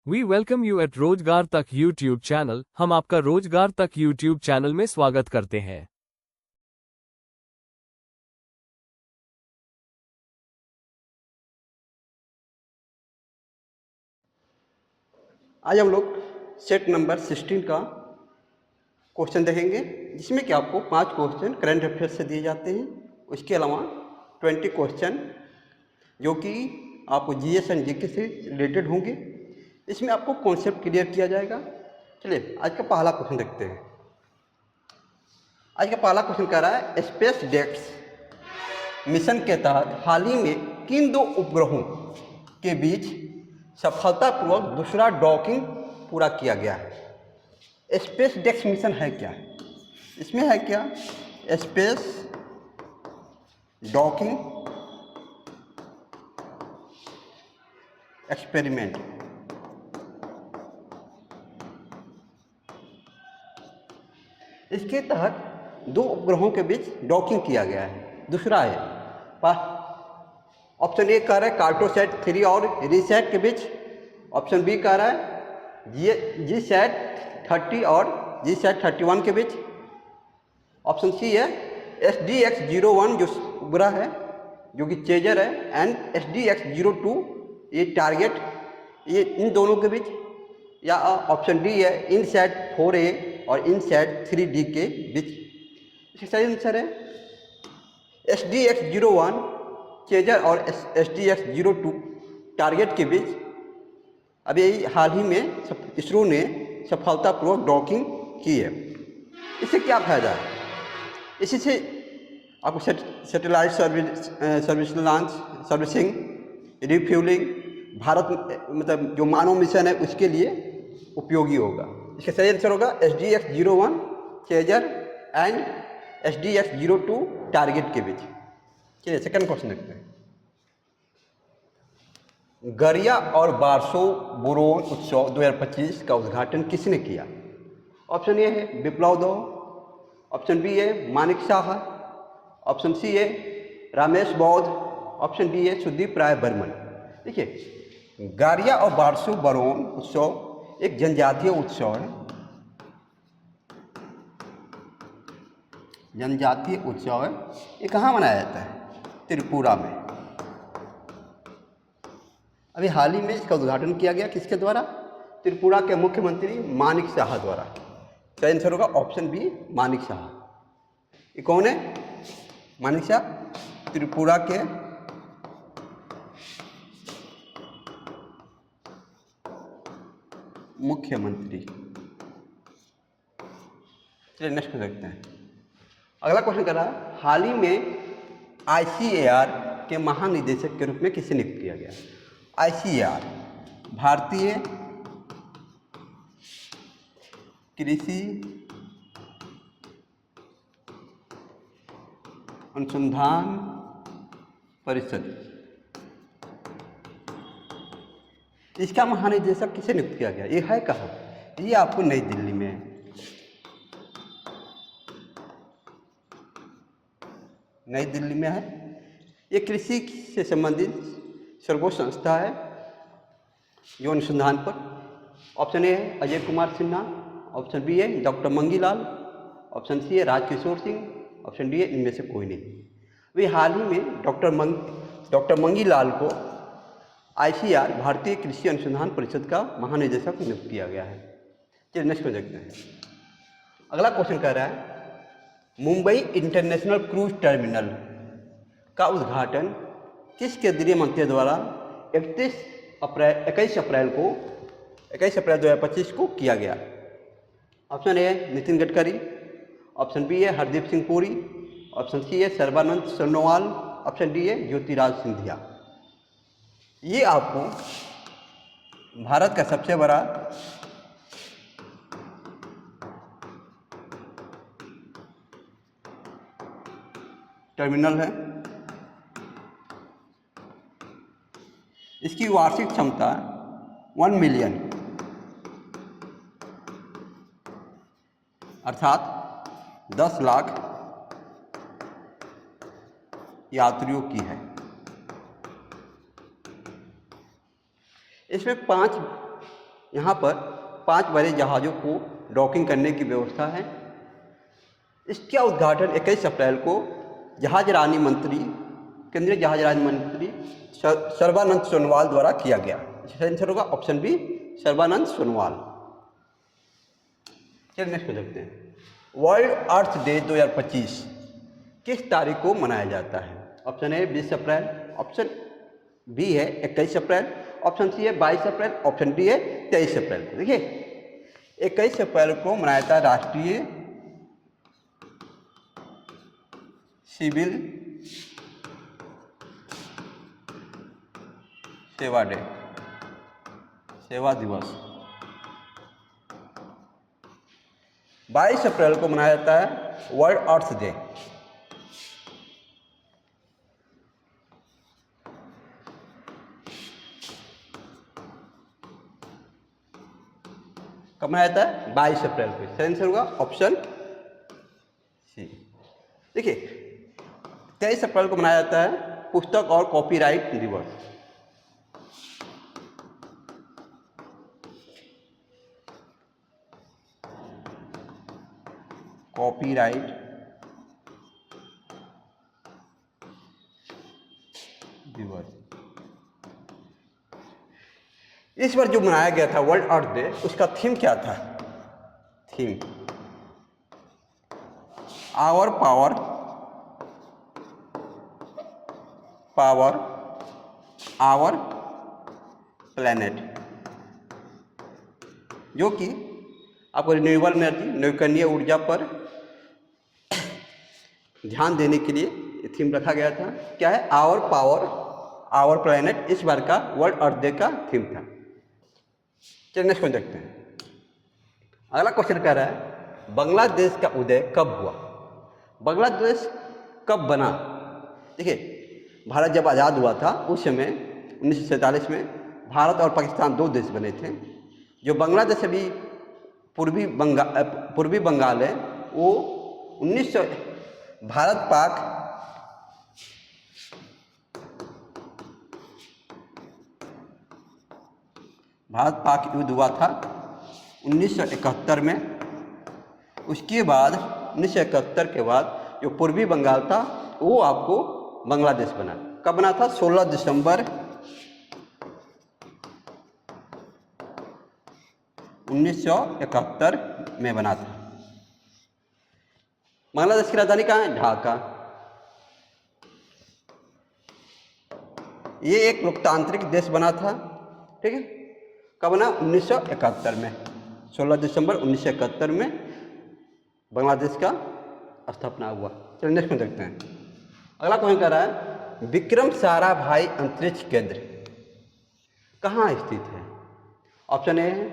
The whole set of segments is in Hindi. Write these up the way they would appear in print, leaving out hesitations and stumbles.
वी वेलकम यू एट रोजगार तक यूट्यूब चैनल। हम आपका रोजगार तक यूट्यूब चैनल में स्वागत करते हैं। आज हम लोग सेट नंबर 16 का क्वेश्चन देखेंगे, जिसमें कि आपको 5 क्वेश्चन करंट अफेयर्स से दिए जाते हैं। उसके अलावा 20 क्वेश्चन जो कि आपको जीएस एंड जीके से रिलेटेड होंगे। इसमें आपको कॉन्सेप्ट क्लियर किया जाएगा। चलिए आज का पहला क्वेश्चन देखते हैं। आज का पहला क्वेश्चन कह रहा है, स्पेस डेक्स मिशन के तहत हाल ही में किन 2 उपग्रहों के बीच सफलतापूर्वक दूसरा डॉकिंग पूरा किया गया है। स्पेस डेक्स मिशन है क्या? इसमें है क्या? Space docking experiment. इसके तहत 2 उपग्रहों के बीच डॉकिंग किया गया है। दूसरा है ऑप्शन ए कह रहा है कार्टोसैट 3 और रीसैट के बीच। ऑप्शन बी कह रहा है जी सैट 30 और जी सैट 31 के बीच। ऑप्शन सी है SDX-01 जो उपग्रह है, जो कि चेजर है, एंड SDX-02 ये टारगेट, ये इन दोनों के बीच। या ऑप्शन डी है इनसैट 4A और इनसैट 3D के बीच। इसका सही आंसर है SDX-01 चेजर और SDX-02 टारगेट के बीच अभी हाल ही में इसरो ने सफलतापूर्वक डॉकिंग की है। इससे क्या फायदा है? इसी से आपको सैटेलाइट सर्विसिंग, रिफ्यूलिंग, भारत मतलब जो मानव मिशन है उसके लिए उपयोगी होगा। इसका सही आंसर होगा SDX-01 chaser and SDX-02 target के बीच। चलिए सेकंड क्वेश्चन देखते हैं। गरिया और बारसो बोरोन उत्सव 2025 का उद्घाटन किसने किया? ऑप्शन ए है विप्लव दो, ऑप्शन बी है मानिक शाह, ऑप्शन सी है रामेश बौद्ध, ऑप्शन डी है सुदीप राय बर्मन। देखिए, गारिया और बारसो बोरोन उत्सव एक जनजातीय उत्सव है। जनजातीय उत्सव है। ये कहाँ मनाया जाता है? त्रिपुरा में। अभी हाल ही में इसका उद्घाटन किया गया, किसके द्वारा? त्रिपुरा के मुख्यमंत्री मानिक शाह द्वारा। सही आंसर होगा ऑप्शन बी मानिक शाह। ये कौन है? मानिक शाह त्रिपुरा के मुख्यमंत्री। चलिए नेक्स्ट देखते हैं। अगला क्वेश्चन कर रहा है, हाल ही में ICAR के महानिदेशक के रूप में किसे नियुक्त किया गया? ICAR भारतीय कृषि अनुसंधान परिषद, इसका महानिदेशक किसे नियुक्त किया गया? ये है कहाँ? ये आपको नई दिल्ली में है। नई दिल्ली में है। ये कृषि से संबंधित सर्वोच्च संस्था है जो अनुसंधान पर। ऑप्शन ए है अजय कुमार सिन्हा, ऑप्शन बी है डॉक्टर मंगीलाल, ऑप्शन सी है राजकिशोर सिंह, ऑप्शन डी है इनमें से कोई नहीं। वे हाल ही में डॉक्टर मंगीलाल को ICAR भारतीय कृषि अनुसंधान परिषद का महानिदेशक नियुक्त किया गया है। चलिए नेक्स्ट को देखते हैं। अगला क्वेश्चन कह रहा है, मुंबई इंटरनेशनल क्रूज टर्मिनल का उद्घाटन किस केंद्रीय मंत्री द्वारा 21 अप्रैल 2025 को किया गया? ऑप्शन ए है नितिन गडकरी, ऑप्शन बी है हरदीप सिंह पुरी, ऑप्शन सी है सर्बानंद सोनोवाल, ऑप्शन डी है ज्योतिराज सिंधिया। ये आपको भारत का सबसे बड़ा टर्मिनल है। इसकी वार्षिक क्षमता 1 मिलियन अर्थात 10 लाख यात्रियों की है। इसमें 5 यहाँ पर 5 बड़े जहाज़ों को डॉकिंग करने की व्यवस्था है। इसका उद्घाटन 21 अप्रैल को केंद्रीय जहाज राज्य मंत्री सर्बानंद सोनोवाल द्वारा किया गया। आंसर होगा ऑप्शन बी, सर्बानंद सोनोवाल। चलिए नेक्स्ट को देखते हैं। वर्ल्ड अर्थ डे 2025 किस तारीख को मनाया जाता है? ऑप्शन ए 20 अप्रैल, ऑप्शन बी है 21 अप्रैल, ऑप्शन सी है 22 अप्रैल, ऑप्शन डी है 23 अप्रैल को। देखिए 21 अप्रैल को मनाया जाता है राष्ट्रीय सिविल सेवा डे, सेवा दिवस। 22 अप्रैल को मनाया जाता है वर्ल्ड अर्थ डे। कब मनाया जाता है? 22 अप्रैल को। सही आंसर होगा ऑप्शन सी। देखिए 23 अप्रैल को मनाया जाता है पुस्तक और कॉपीराइट दिवस। कॉपीराइट दिवस। इस बार जो मनाया गया था वर्ल्ड अर्थ डे, उसका थीम क्या था? Theme our power, power our planet, जो कि आपको रिन्यूएबल एनर्जी, नवीकरणीय ऊर्जा पर ध्यान देने के लिए ये थीम रखा गया था। क्या है? आवर पावर आवर प्लैनेट इस बार का वर्ल्ड अर्थ डे का थीम था। चलिए नेक्स्ट क्वेश्चन देखते हैं। अगला क्वेश्चन कह रहा है बांग्लादेश का उदय कब हुआ? बांग्लादेश कब बना? देखिए भारत जब आज़ाद हुआ था उस समय 1947 में भारत और पाकिस्तान 2 देश बने थे। जो बांग्लादेश अभी पूर्वी बंगाल है, वो 1900 भारत पाक युद्ध हुआ था 1971 में। उसके बाद 1971 के बाद जो पूर्वी बंगाल था वो आपको बांग्लादेश बना। कब बना था? 16 दिसंबर 1971 में बना था। बांग्लादेश की राजधानी कहाँ है? ढाका। ये एक लोकतांत्रिक देश बना था। ठीक है, कब बना? 1971 में। 16 दिसंबर 1971 में बांग्लादेश का स्थापना हुआ। चलिए नेक्स्ट में देखते हैं। अगला क्वेश्चन कह रहा है विक्रम साराभाई अंतरिक्ष केंद्र कहाँ स्थित है? ऑप्शन ए है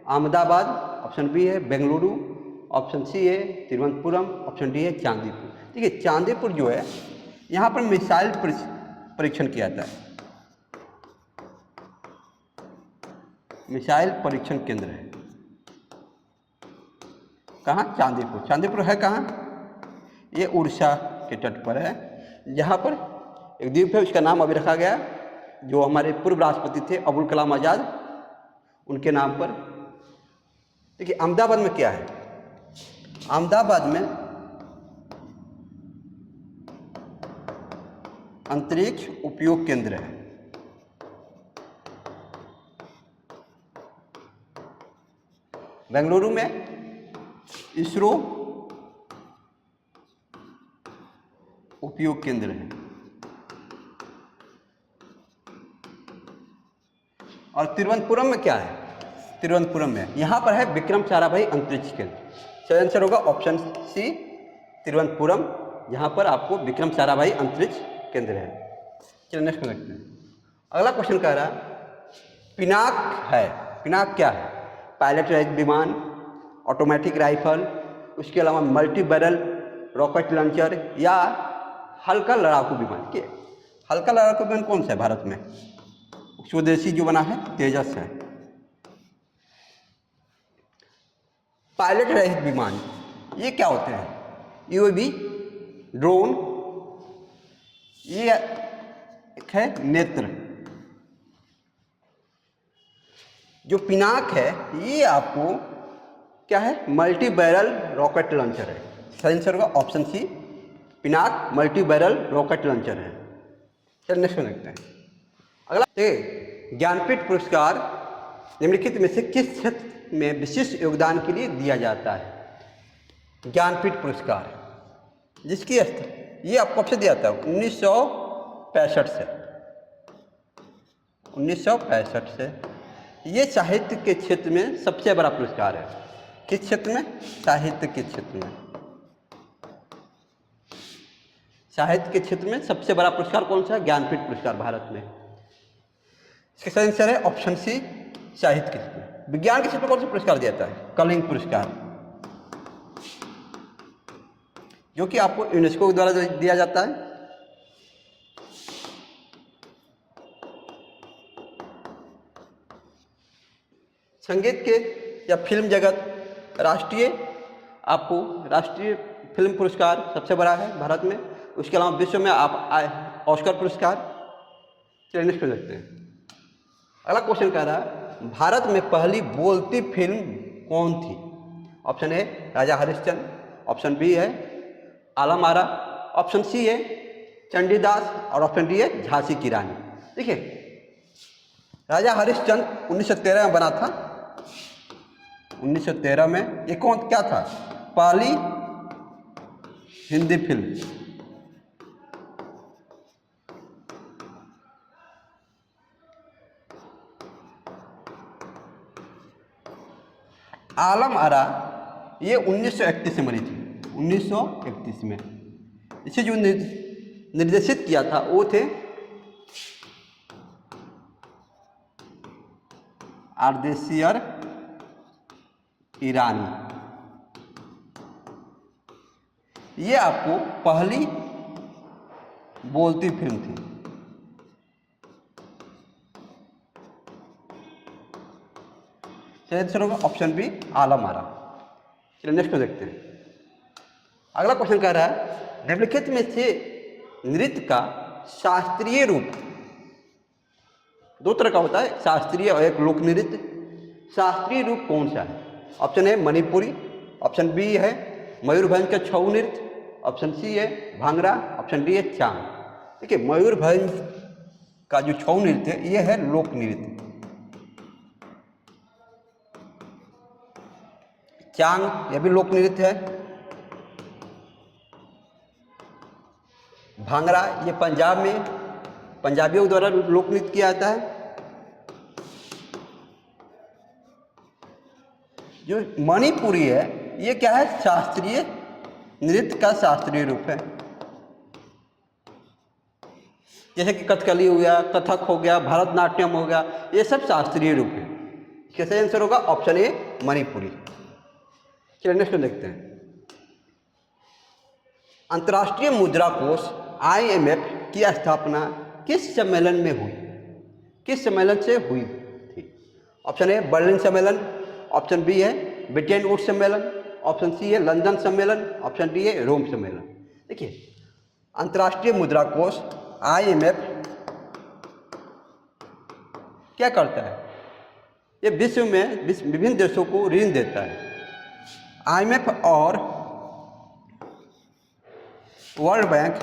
अहमदाबाद, ऑप्शन बी है बेंगलुरु, ऑप्शन सी है तिरुवनंतपुरम, ऑप्शन डी है चांदीपुर। देखिए चांदीपुर जो है यहाँ पर मिसाइल परीक्षण किया जाता है। मिसाइल परीक्षण केंद्र है कहाँ? चांदीपुर। चांदीपुर है कहाँ? ये उड़ीसा के तट पर है। यहाँ पर एक द्वीप है, उसका नाम अभी रखा गया, जो हमारे पूर्व राष्ट्रपति थे अबुल कलाम आज़ाद, उनके नाम पर। देखिए अहमदाबाद में क्या है? अहमदाबाद में अंतरिक्ष उपयोग केंद्र है। बेंगलुरु में इसरो उपयोग केंद्र है। और तिरुवनंतपुरम में क्या है? तिरुवनंतपुरम में यहाँ पर है विक्रम साराभाई अंतरिक्ष केंद्र। सही आंसर होगा ऑप्शन सी, तिरुवनंतपुरम, जहाँ पर आपको विक्रम साराभाई अंतरिक्ष केंद्र है। चलिए नेक्स्ट में देखते हैं। अगला क्वेश्चन कह रहा है पिनाक है। पिनाक क्या है? पायलट रहित विमान, ऑटोमेटिक राइफल, उसके अलावा मल्टी बैरल रॉकेट लॉन्चर या हल्का लड़ाकू विमान। के हल्का लड़ाकू विमान कौन सा है भारत में? स्वदेशी जो बना है तेजस है। पायलट रहित विमान ये क्या होते हैं? यूएवी, ड्रोन, ये एक है नेत्र। जो पिनाक है ये आपको क्या है, मल्टी बैरल रॉकेट लॉन्चर है। सही आंसर होगा option C, Pinaka multi barrel rocket launcher है। चलिए नेक्स्ट में देखते हैं। अगला ज्ञानपीठ पुरस्कार निम्नलिखित में से किस क्षेत्र में विशिष्ट योगदान के लिए दिया जाता है? ज्ञानपीठ पुरस्कार जिसकी ये आपको कब से दिया था? 1965 से। 1965 से। ये साहित्य के क्षेत्र में सबसे बड़ा पुरस्कार है। किस क्षेत्र में? साहित्य के क्षेत्र में। साहित्य के क्षेत्र में सबसे बड़ा पुरस्कार कौन सा है? ज्ञानपीठ पुरस्कार भारत में। इसका सही आंसर है ऑप्शन सी, साहित्य के क्षेत्र में। विज्ञान के क्षेत्र में कौन सा पुरस्कार दिया जाता है? कलिंग पुरस्कार, जो कि आपको यूनेस्को के द्वारा दिया जाता है। संगीत के या फिल्म जगत राष्ट्रीय फिल्म पुरस्कार सबसे बड़ा है भारत में। उसके अलावा विश्व में आप ऑस्कर पुरस्कार। चलिए नेक्स्ट पे देखते हैं। अगला क्वेश्चन कह रहा है भारत में पहली बोलती फिल्म कौन थी? Option A Raja Harishchandra, option B है आलम आरा, ऑप्शन सी है चंडीदास और ऑप्शन डी है झांसी की रानी। देखिए राजा हरिश्चंद्र 1913 में बना था। 1913 में ये कौन क्या था? पहली हिंदी फिल्म। आलम आरा ये 1931 में बनी थी। 1931 में इसे जो निर्देशित किया था वो थे आर्देशियर ईरानी। ये आपको पहली बोलती फिल्म थी। आंसर होगा ऑप्शन बी आलम आरा। चलिए नेक्स्ट को देखते हैं। अगला क्वेश्चन कह रहा है निम्नलिखित में से नृत्य का शास्त्रीय रूप, दो तरह का होता है, शास्त्रीय और एक लोक नृत्य। शास्त्रीय रूप कौन सा है? Option A Manipuri, option B है मयूरभंज का छऊ नृत्य, ऑप्शन सी है भांगड़ा, ऑप्शन डी है चांग। देखिए मयूरभंज का जो छऊ नृत्य है ये है लोक नृत्य। चांग यह भी लोक नृत्य है। भांगड़ा ये पंजाब में पंजाबियों द्वारा लोक नृत्य किया जाता है। जो मणिपुरी है ये क्या है? शास्त्रीय नृत्य का शास्त्रीय रूप है। जैसे कि कथकली हो गया, कथक हो गया, भरतनाट्यम हो गया, ये सब शास्त्रीय रूप है। इसका सही आंसर होगा ऑप्शन ए मणिपुरी। चलिए नेक्स्ट देखते हैं। अंतर्राष्ट्रीय मुद्रा कोष IMF की स्थापना किस सम्मेलन में हुई? किस सम्मेलन से हुई थी? ऑप्शन ए बर्लिन सम्मेलन, ऑप्शन बी है ब्रिटेन वुड्स सम्मेलन, ऑप्शन सी है लंदन सम्मेलन, ऑप्शन डी है रोम सम्मेलन। देखिए अंतर्राष्ट्रीय मुद्रा कोष IMF क्या करता है? ये विश्व में विभिन्न देशों को ऋण देता है। IMF और वर्ल्ड बैंक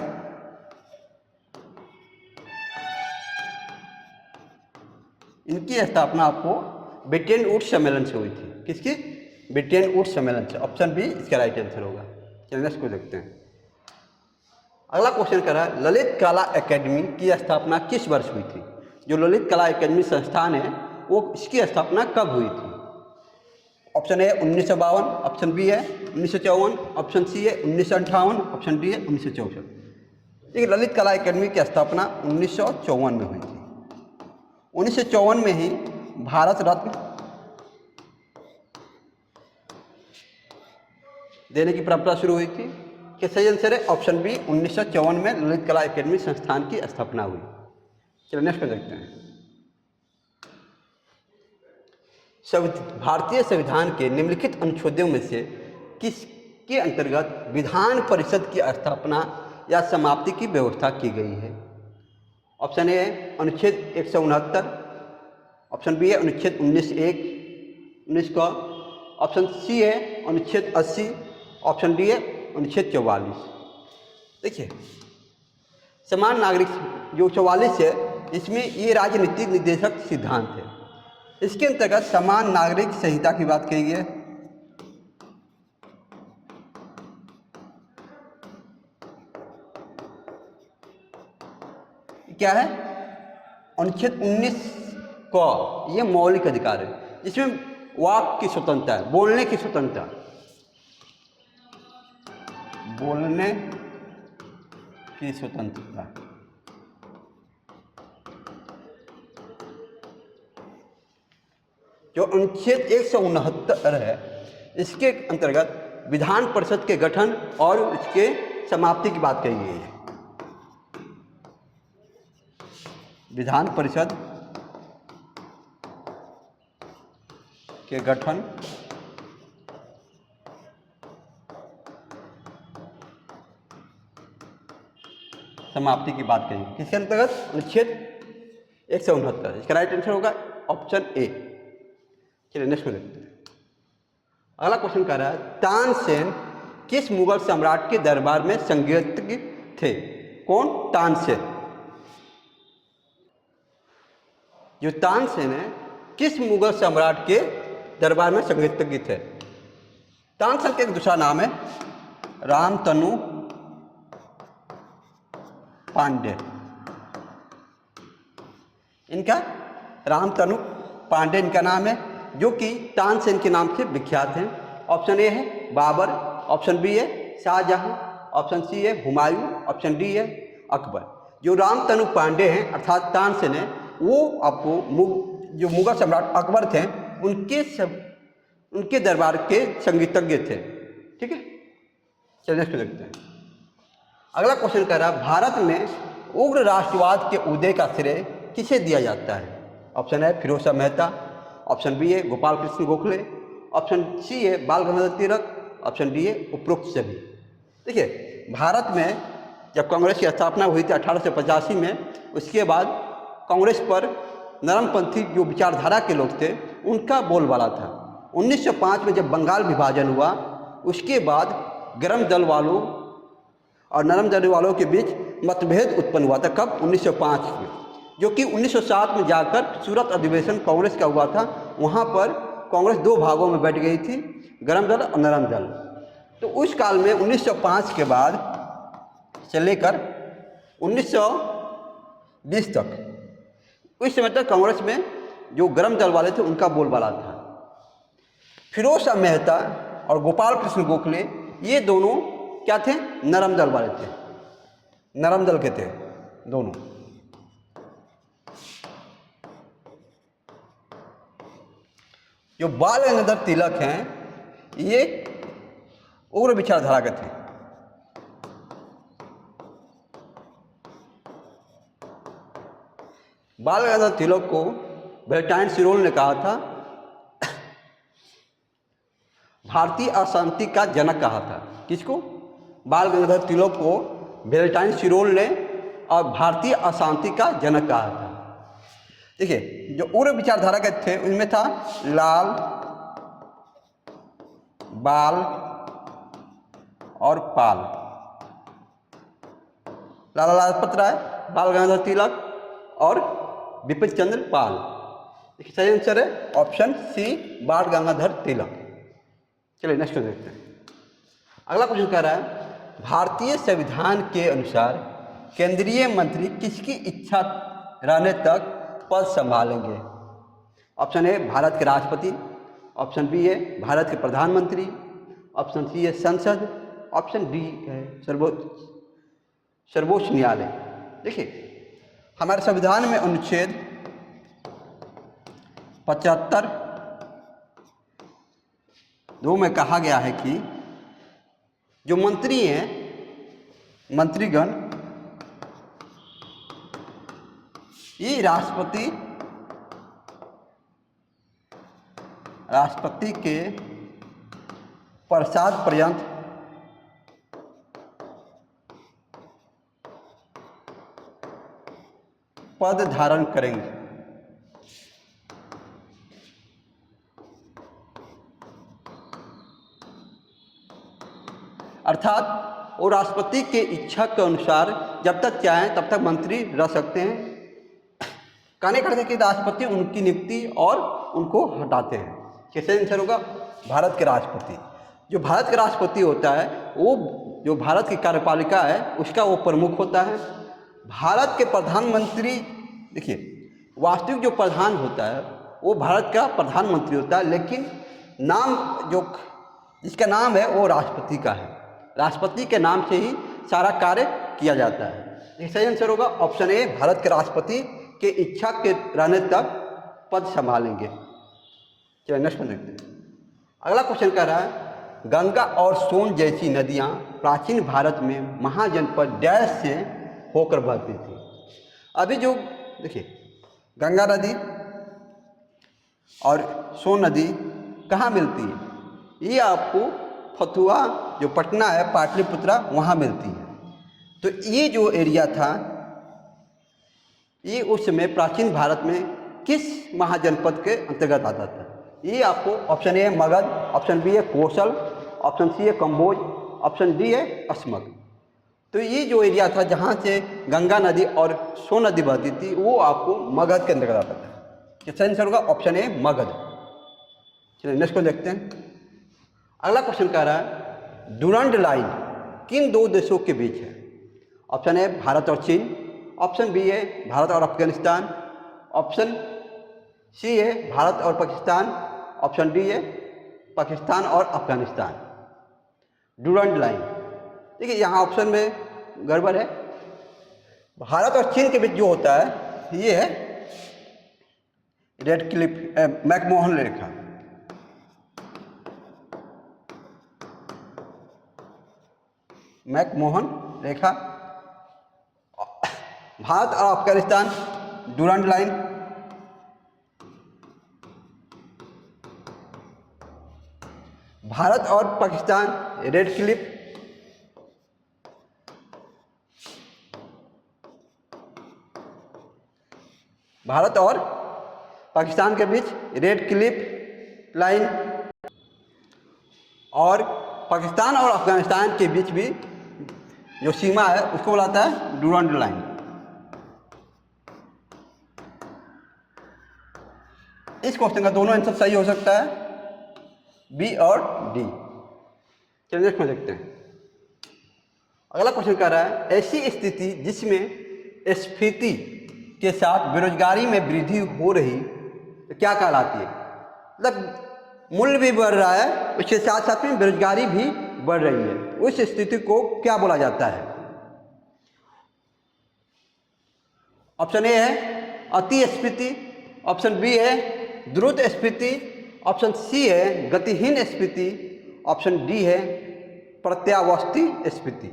इनकी स्थापना आपको ब्रिटेन वुड्स सम्मेलन से हुई थी। किसकी? ब्रिटेन वुड्स सम्मेलन से। ऑप्शन बी इसका राइट आंसर होगा। चलिए नेक्स्ट को देखते हैं। अगला क्वेश्चन कर रहा है ललित कला एकेडमी की स्थापना किस वर्ष हुई थी? जो ललित कला एकेडमी संस्थान है वो इसकी स्थापना कब हुई थी? ऑप्शन ए 1952, ऑप्शन बी है 1954, ऑप्शन सी है 1958, ऑप्शन डी है 1964। देखिए ललित कला एकेडमी की स्थापना 1954 में हुई थी। 1954 में ही भारत रत्न देने की परंपरा शुरू हुई थी। कि सही आंसर है ऑप्शन बी 1954 में ललित कला एकेडमी संस्थान की स्थापना हुई। चलिए नेक्स्ट देखते हैं। भारतीय संविधान के निम्नलिखित अनुच्छेदों में से किसके अंतर्गत विधान परिषद की स्थापना या समाप्ति की व्यवस्था की गई है? ऑप्शन ए अनुच्छेद 169, ऑप्शन बी है अनुच्छेद 19 का, ऑप्शन सी है अनुच्छेद 80, ऑप्शन डी है अनुच्छेद 44। देखिए समान नागरिक जो 44 है, इसमें ये राजनीतिक निर्देशक सिद्धांत है। इसके अंतर्गत समान नागरिक संहिता की बात की गई है। क्या है? अनुच्छेद 19 का ये मौलिक अधिकार है, जिसमें वाक की स्वतंत्रता है, बोलने की स्वतंत्रता, बोलने की स्वतंत्रता। जो अनुच्छेद 169 है, इसके अंतर्गत विधान परिषद के गठन और इसके समाप्ति की बात कही गई है। विधान परिषद के गठन समाप्ति की बात कही। किसके अंतर्गत? अनुच्छेद 169। इसका राइट आंसर होगा ऑप्शन ए। चलिए नेक्स्ट को देखते हैं। अगला क्वेश्चन कह रहा है तानसेन किस मुगल सम्राट के दरबार में संज्ञातज्ञ थे? कौन? तानसेन। जो तानसेन है किस मुगल सम्राट के दरबार में संज्ञातज्ञ थे? तानसेन का एक दूसरा नाम है रामतनु पांडे। इनका रामतनु पांडे इनका नाम है, जो कि तानसेन के नाम से विख्यात हैं। ऑप्शन ए है बाबर, ऑप्शन बी है शाहजहां, ऑप्शन सी है हुमायूं, ऑप्शन डी है अकबर। जो रामतनु पांडे हैं अर्थात तानसेन है, वो आपको जो मुगल सम्राट अकबर थे उनके दरबार के संगीतज्ञ थे। ठीक है, चलिए नेक्स्ट देखते हैं। अगला क्वेश्चन कह रहा है भारत में उग्र राष्ट्रवाद के उदय का श्रेय किसे दिया जाता है? ऑप्शन है फिरोज शाह मेहता, ऑप्शन बी है गोपाल कृष्ण गोखले, ऑप्शन सी है बाल गंगाधर तिलक, ऑप्शन डी है उपरोक्त सभी। देखिए भारत में जब कांग्रेस की स्थापना हुई थी 1885 में, उसके बाद कांग्रेस पर नरमपंथी जो विचारधारा के लोग थे उनका बोलबाला था। 1905 में जब बंगाल विभाजन हुआ, उसके बाद गर्म दल वालों और नरम दल वालों के बीच मतभेद उत्पन्न हुआ था। कब? 1905 में, जो कि 1907 में जाकर सूरत अधिवेशन कांग्रेस का हुआ था। वहाँ पर कांग्रेस दो भागों में बैठ गई थी, गर्म दल और नरम दल। तो उस काल में 1905 के बाद से लेकर 1920 तक, उस समय तक कांग्रेस में जो गर्म दल वाले थे उनका बोलबाला था। फिरोज शाह मेहता और गोपाल कृष्ण गोखले ये दोनों क्या थे? नरम दल वाले थे, नरम दल के थे दोनों। जो बाल गंगाधर तिलक हैं ये उग्र विचारधारा के थे। बाल गंगाधर तिलक को वेलेंटाइन सिरोल ने कहा था, भारतीय अशांति का जनक कहा था। किसको? बाल गंगाधर तिलक को वेलेंटाइन सिरोल ने और भारतीय अशांति का जनक कहा था। देखिए जो उग्र विचारधारा के थे उनमें था लाल, बाल और पाल। लाला लाजपत राय, बाल गंगाधर तिलक और बिपिन चंद्र पाल। देखिए सही आंसर है ऑप्शन सी बाल गंगाधर तिलक। चलिए नेक्स्ट देखते हैं। अगला क्वेश्चन कह रहा है भारतीय संविधान के अनुसार केंद्रीय मंत्री किसकी इच्छा रहने तक पद संभालेंगे? ऑप्शन ए भारत के राष्ट्रपति, ऑप्शन बी है भारत के प्रधानमंत्री, ऑप्शन सी है संसद, ऑप्शन डी है सर्वोच्च न्यायालय। देखिए हमारे संविधान में अनुच्छेद 75 दो में कहा गया है कि जो मंत्री हैं, मंत्रीगण, ये राष्ट्रपति के प्रसाद पर्यंत पद धारण करेंगे। अर्थात वो राष्ट्रपति के इच्छा के अनुसार जब तक चाहें तब तक मंत्री रह सकते हैं। कहने का अर्थ है कि राष्ट्रपति उनकी नियुक्ति और उनको हटाते हैं। कैसे आंसर होगा? भारत के राष्ट्रपति। जो भारत का राष्ट्रपति होता है वो जो भारत की कार्यपालिका है उसका वो प्रमुख होता है। भारत के प्रधानमंत्री, देखिए वास्तविक जो प्रधान होता है वो भारत का प्रधानमंत्री होता है, लेकिन नाम जो जिसका नाम है वो राष्ट्रपति का है। राष्ट्रपति के नाम से ही सारा कार्य किया जाता है। सही आंसर होगा ऑप्शन ए, भारत के राष्ट्रपति के इच्छा के रहने तक पद संभालेंगे। चलिए नेक्स्ट देखते हैं। अगला क्वेश्चन कह रहा है गंगा और सोन जैसी नदियां प्राचीन भारत में महाजनपद डैश से होकर बहती थी। अभी जो देखिए गंगा नदी और सोन नदी कहाँ मिलती है? ये आपको फतुआ जो पटना है, पाटलिपुत्रा, वहाँ मिलती है। तो ये जो एरिया था ये उस समय प्राचीन भारत में किस महाजनपद के अंतर्गत आता था? ये आपको ऑप्शन ए है मगध, ऑप्शन बी है कोसल, ऑप्शन सी है कंबोज, ऑप्शन डी है अस्मक। तो ये जो एरिया था जहाँ से गंगा नदी और सोन नदी बहती थी वो आपको मगध के अंतर्गत आता था। किसका आंसर होगा? Option A Magadh. चलिए नेक्स्ट को देखते हैं। अगला क्वेश्चन कह रहा है डुरंड लाइन किन दो देशों के बीच है? ऑप्शन ए भारत और चीन, ऑप्शन बी है भारत और अफगानिस्तान, ऑप्शन सी है भारत और पाकिस्तान, ऑप्शन डी है पाकिस्तान और अफगानिस्तान। डुरंड लाइन, देखिए यहाँ ऑप्शन में गड़बड़ है। भारत और चीन के बीच जो होता है ये है रेड क्लिफ मैकमोहन रेखा। मैकमोहन रेखा। भारत और अफगानिस्तान डुरंड लाइन। भारत और पाकिस्तान रेड क्लिफ। भारत और पाकिस्तान के बीच रेड क्लिफ लाइन और पाकिस्तान और अफगानिस्तान के बीच भी जो सीमा है उसको बुलाता है डुरंड लाइन। इस क्वेश्चन का दोनों आंसर सही हो सकता है, बी और डी। चलिए नेक्स्ट में देखते हैं। अगला क्वेश्चन कह रहा है ऐसी स्थिति जिसमें स्फीति के साथ बेरोजगारी में वृद्धि हो रही तो क्या कहलाती है? मतलब मूल्य भी बढ़ रहा है उसके साथ साथ में बेरोजगारी भी बढ़ रही है, उस स्थिति को क्या बोला जाता है? ऑप्शन ए है अति स्फीति, ऑप्शन बी है द्रुत स्फीति, ऑप्शन सी है गतिहीन स्फीति, ऑप्शन डी है प्रत्यावस्थी स्फीति।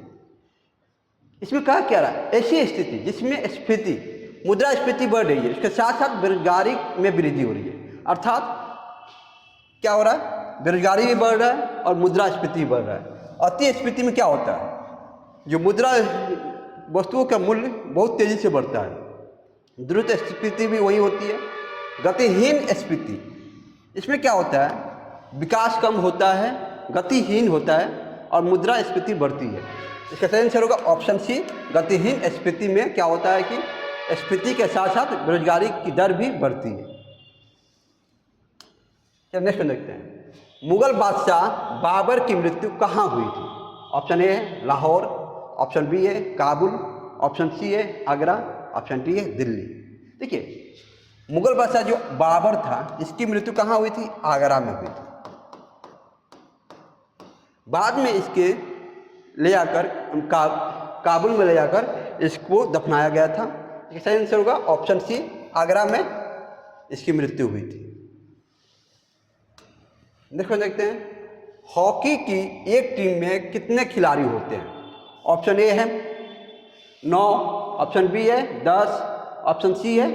इसमें कहा क्या रहा है? ऐसी स्थिति जिसमें स्फीति मुद्रास्फीति बढ़ रही है इसके साथ साथ बेरोजगारी में वृद्धि हो रही है। अर्थात क्या हो रहा है? बेरोजगारी भी बढ़ रहा है और मुद्रास्फीति भी बढ़ रहा है। अति स्फीति में क्या होता है? जो मुद्रा वस्तुओं का मूल्य बहुत तेजी से बढ़ता है। द्रुत स्फीति भी वही होती है। गतिहीन स्फीति, इसमें क्या होता है? विकास कम होता है, गतिहीन होता है और मुद्रा स्फीति बढ़ती है। इसका सही आंसर होगा ऑप्शन सी। गतिहीन स्फीति में क्या होता है कि स्फीति के साथ साथ बेरोजगारी की दर भी बढ़ती है। चलिए नेक्स्ट देखते हैं। मुगल बादशाह बाबर की मृत्यु कहाँ हुई थी? ऑप्शन ए है लाहौर, ऑप्शन बी है काबुल, ऑप्शन सी है आगरा, ऑप्शन डी है दिल्ली। देखिए मुगल बादशाह जो बाबर था इसकी मृत्यु कहाँ हुई थी? आगरा में हुई थी। बाद में इसके ले जाकर काबुल में ले जाकर इसको दफनाया गया था। सही आंसर होगा ऑप्शन सी, आगरा में इसकी मृत्यु हुई थी। देखो देखते हैं हॉकी की एक टीम में कितने खिलाड़ी होते हैं? ऑप्शन ए है 9, ऑप्शन बी है 10, ऑप्शन सी है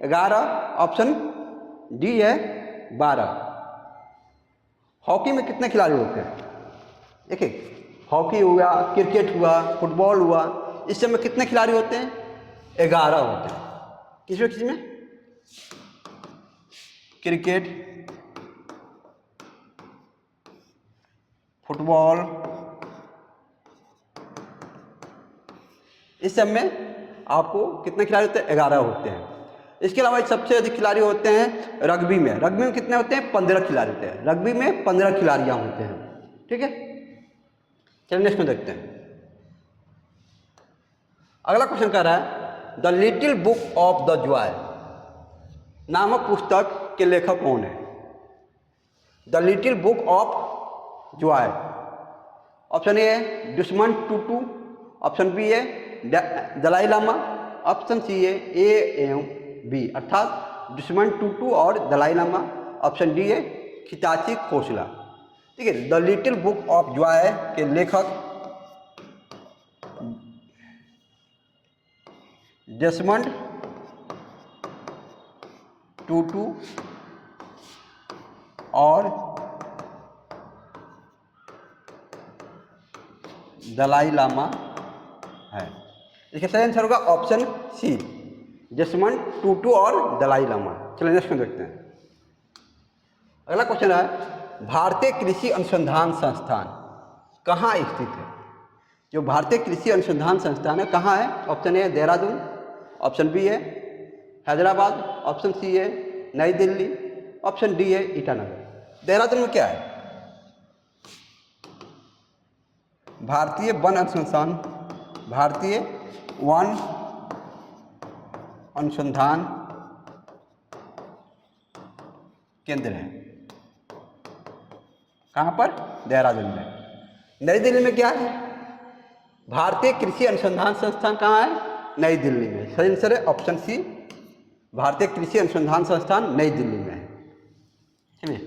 11, ऑप्शन डी है 12। हॉकी में कितने खिलाड़ी होते हैं? देखिए हॉकी हुआ, क्रिकेट हुआ, फुटबॉल हुआ, इस समय कितने खिलाड़ी होते हैं? 11 होते हैं। किसमें? क्रिकेट, फुटबॉल, इस सब में आपको कितने खिलाड़ी होते हैं? 11 होते हैं। इसके अलावा सबसे अधिक खिलाड़ी होते हैं रग्बी में। रग्बी में कितने होते हैं? 15 खिलाड़ी होते हैं। रग्बी में 15 खिलाड़ियाँ होते हैं। ठीक है, चलिए नेक्स्ट में देखते हैं। अगला क्वेश्चन कह रहा है the little book of the Joy नामक पुस्तक के लेखक कौन है? The little book of Joy, option A है दुश्मन टूटू, ऑप्शन बी है दलाई लामा, ऑप्शन सी है ए एवं बी अर्थात दुश्मन टूटू और दलाई लामा, ऑप्शन डी है खिताची खोसला। ठीक है, the little book of Joy के लेखक डेसमंड टूटू और दलाई लामा है। इसका सही आंसर होगा ऑप्शन सी, डेसमंड टूटू और दलाई लामा। चलिए नेक्स्ट में देखते हैं। अगला क्वेश्चन है भारतीय कृषि अनुसंधान संस्थान कहाँ स्थित है? जो भारतीय कृषि अनुसंधान संस्थान है कहाँ है? ऑप्शन ए है देहरादून, ऑप्शन बी है हैदराबाद, ऑप्शन सी है नई दिल्ली, ऑप्शन डी है ईटानगर। देहरादून में क्या है? भारतीय वन अनुसंधान, भारतीय वन अनुसंधान केंद्र है। कहाँ पर? देहरादून में। नई दिल्ली में क्या है? भारतीय कृषि अनुसंधान संस्थान कहाँ है? नई दिल्ली में। सही आंसर है ऑप्शन सी, भारतीय कृषि अनुसंधान संस्थान नई दिल्ली में है। चलिए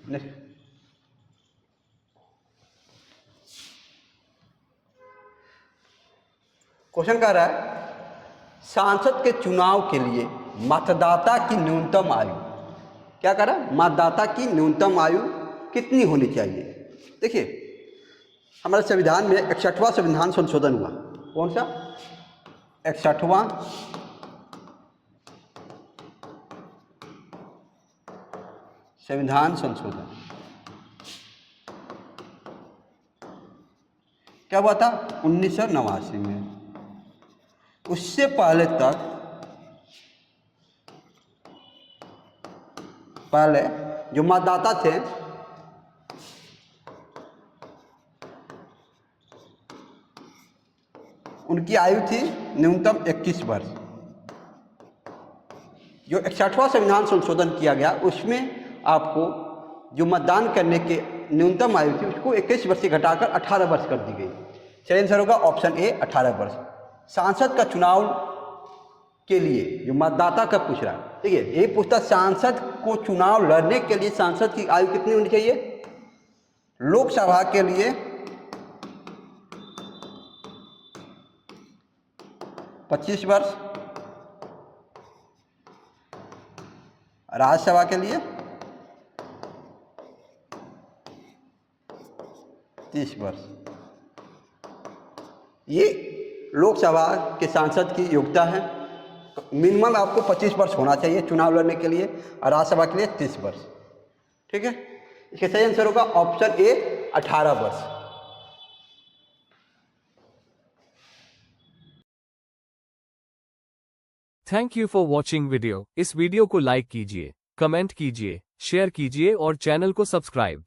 नेक्स्ट। क्वेश्चन कह रहा है सांसद के चुनाव के लिए मतदाता की न्यूनतम आयु, क्या कह रहा है? मतदाता की न्यूनतम आयु कितनी होनी चाहिए? देखिए हमारे संविधान में 61वां संविधान संशोधन हुआ। कौन सा? 61वां संविधान संशोधन। क्या हुआ था? 1989 में। उससे पहले जो मतदाता थे उनकी आयु थी न्यूनतम 21 वर्ष। जो 61वां संविधान संशोधन किया गया उसमें आपको जो मतदान करने के न्यूनतम आयु थी उसको 21 वर्ष से घटाकर 18 वर्ष कर दी गई। सही आंसर होगा ऑप्शन ए 18 वर्ष। सांसद का चुनाव के लिए जो मतदाता का पूछ रहा है, ठीक है, ये पूछता सांसद को चुनाव लड़ने के लिए सांसद की आयु कितनी होनी चाहिए? लोकसभा के लिए 25 वर्ष, राज्यसभा के लिए 30 वर्ष। ये लोकसभा के सांसद की योग्यता है। मिनिमम आपको 25 वर्ष होना चाहिए चुनाव लड़ने के लिए और राज्यसभा के लिए 30 वर्ष। ठीक है, इसका सही आंसर होगा ऑप्शन ए 18 वर्ष। Thank you for watching video. इस वीडियो को लाइक कीजिए, कमेंट कीजिए, शेयर कीजिए और चैनल को सब्सक्राइब